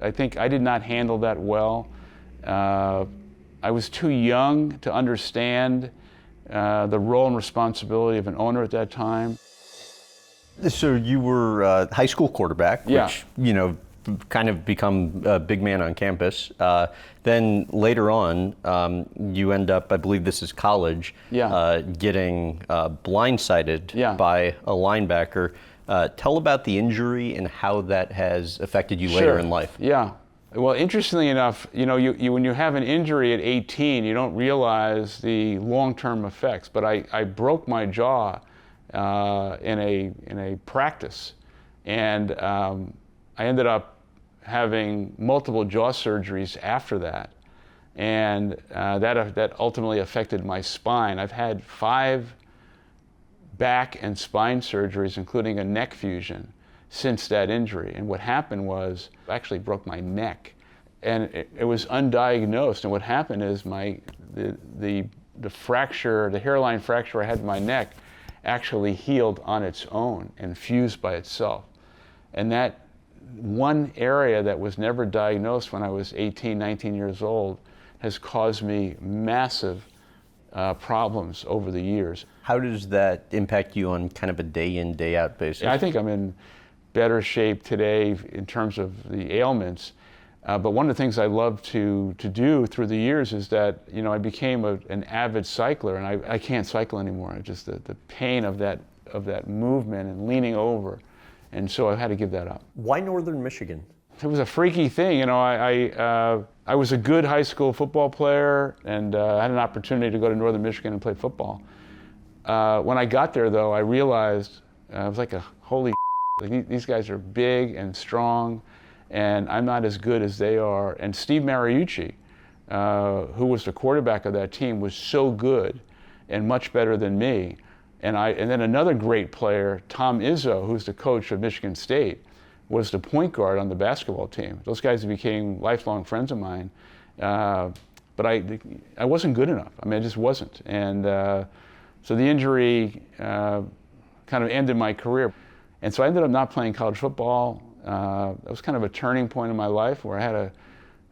I think I did not handle that well. I was too young to understand the role and responsibility of an owner at that time. So you were a high school quarterback, Yeah. which, kind of become a big man on campus. Then later on, you end up, I believe this is college, getting blindsided by a linebacker. Tell about the injury and how that has affected you later in life. Yeah. Well, interestingly enough, when you have an injury at 18, you don't realize the long-term effects. But I broke my jaw in a practice, and I ended up having multiple jaw surgeries after that, and that ultimately affected my spine. I've had 5 back and spine surgeries, including a neck fusion, since that injury. And what happened was, I actually broke my neck, and it was undiagnosed. And what happened is the fracture, the hairline fracture I had in my neck, actually healed on its own and fused by itself. And that one area that was never diagnosed when I was 18, 19 years old has caused me massive problems over the years. How does that impact you on kind of a day in, day out basis? I think I'm in better shape today in terms of the ailments. But one of the things I love to do through the years is that, I became an avid cycler, and I can't cycle anymore. Just the pain of that movement and leaning over. And so I had to give that up. Why Northern Michigan? It was a freaky thing. I was a good high school football player, and I had an opportunity to go to Northern Michigan and play football. When I got there, though, I realized I was like, holy like, these guys are big and strong, and I'm not as good as they are. And Steve Mariucci, who was the quarterback of that team, was so good and much better than me. And then another great player, Tom Izzo, who's the coach of Michigan State, was the point guard on the basketball team. Those guys became lifelong friends of mine. But I wasn't good enough. I just wasn't. And so the injury kind of ended my career. And so I ended up not playing college football. That was kind of a turning point in my life where I had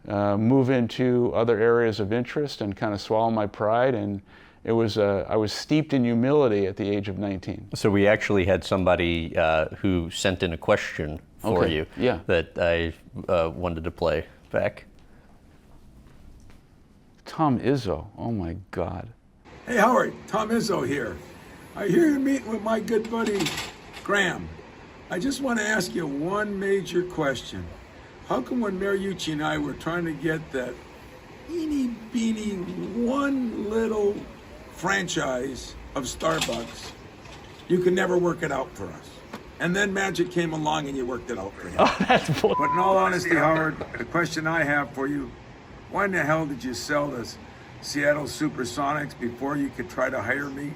to move into other areas of interest and kind of swallow my pride. And I was steeped in humility at the age of 19. So we actually had somebody who sent in a question for you that I wanted to play back. Tom Izzo, oh my God. Hey Howard, Tom Izzo here. I hear you're meeting with my good buddy, Graham. I just want to ask you one major question. How come when Mariucci and I were trying to get that eeny beeny one little franchise of Starbucks, you could never work it out for us? And then Magic came along and you worked it out for him. Oh, that's bull. But in all honesty, Howard, the question I have for you, why in the hell did you sell this Seattle Supersonics before you could try to hire me?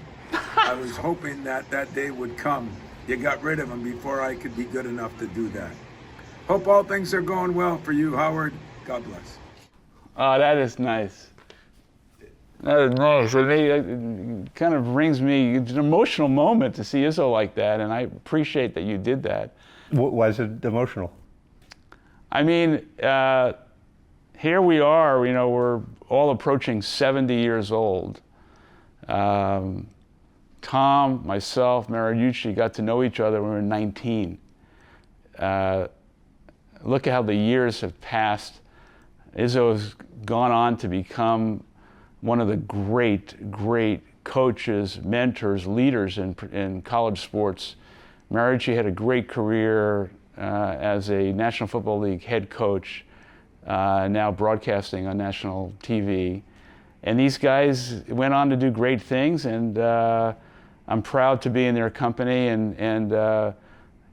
I was hoping that day would come. You got rid of him before I could be good enough to do that. Hope all things are going well for you, Howard. God bless. Oh, that is nice. That is nice. It kind of brings me, it's an emotional moment to see Izzo like that, and I appreciate that you did that. Why is it emotional? Here we are, we're all approaching 70 years old. Tom, myself, Mariucci got to know each other when we were 19. Look at how the years have passed. Izzo has gone on to become one of the great coaches, mentors, leaders in college sports. Mariucci had a great career as a National Football League head coach, now broadcasting on national TV. And these guys went on to do great things, and I'm proud to be in their company. And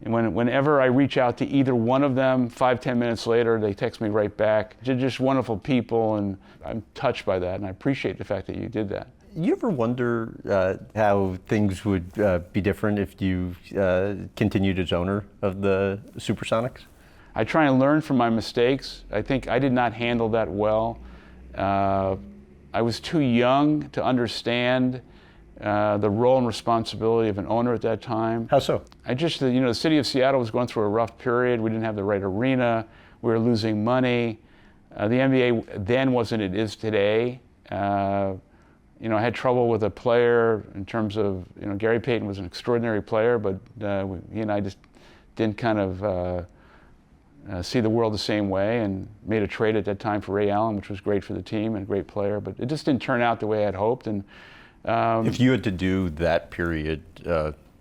whenever I reach out to either one of them, 5-10 minutes later, they text me right back. They're just wonderful people, and I'm touched by that, and I appreciate the fact that you did that. You ever wonder how things would be different if you continued as owner of the Supersonics? I try and learn from my mistakes. I think I did not handle that well. I was too young to understand the role and responsibility of an owner at that time. How so? The city of Seattle was going through a rough period. We didn't have the right arena. We were losing money. The NBA then wasn't it is today. You know, I had trouble with a player in terms of, you know, Gary Payton was an extraordinary player, but he and I just didn't kind of see the world the same way, and made a trade at that time for Ray Allen, which was great for the team and a great player, but it just didn't turn out the way I'd hoped. And if you had to do that period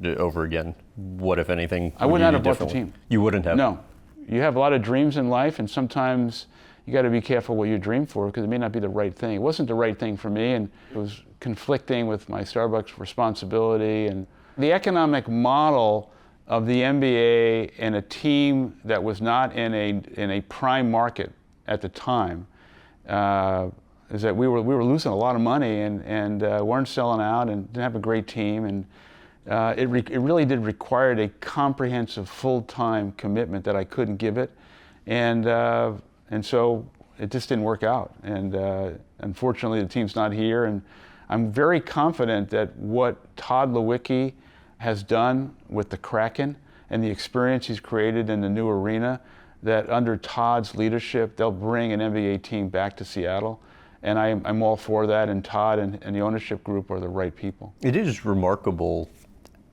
over again, what, if anything, I would not have bought the team. You wouldn't have? No. You have a lot of dreams in life, and sometimes you got to be careful what you dream for, because it may not be the right thing. It wasn't the right thing for me, and it was conflicting with my Starbucks responsibility. And the economic model of the NBA and a team that was not in a prime market at the time is that we were losing a lot of money, and weren't selling out, and didn't have a great team, and it really did require a comprehensive full-time commitment that I couldn't give it, and so it just didn't work out. And unfortunately, the team's not here, and I'm very confident that what Todd Lewicki has done with the Kraken and the experience he's created in the new arena, that under Todd's leadership, they'll bring an NBA team back to Seattle. And I'm all for that, and Todd and the ownership group are the right people. It is remarkable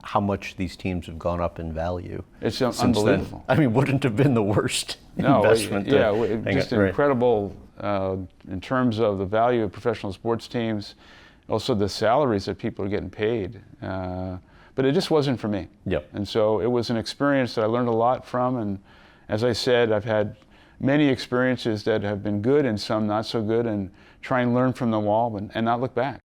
how much these teams have gone up in value. It's unbelievable. Then. I mean, wouldn't have been the worst investment. Just incredible in terms of the value of professional sports teams, also the salaries that people are getting paid. But it just wasn't for me. Yep. And so it was an experience that I learned a lot from, and as I said, I've had many experiences that have been good and some not so good, and try and learn from them all and not look back.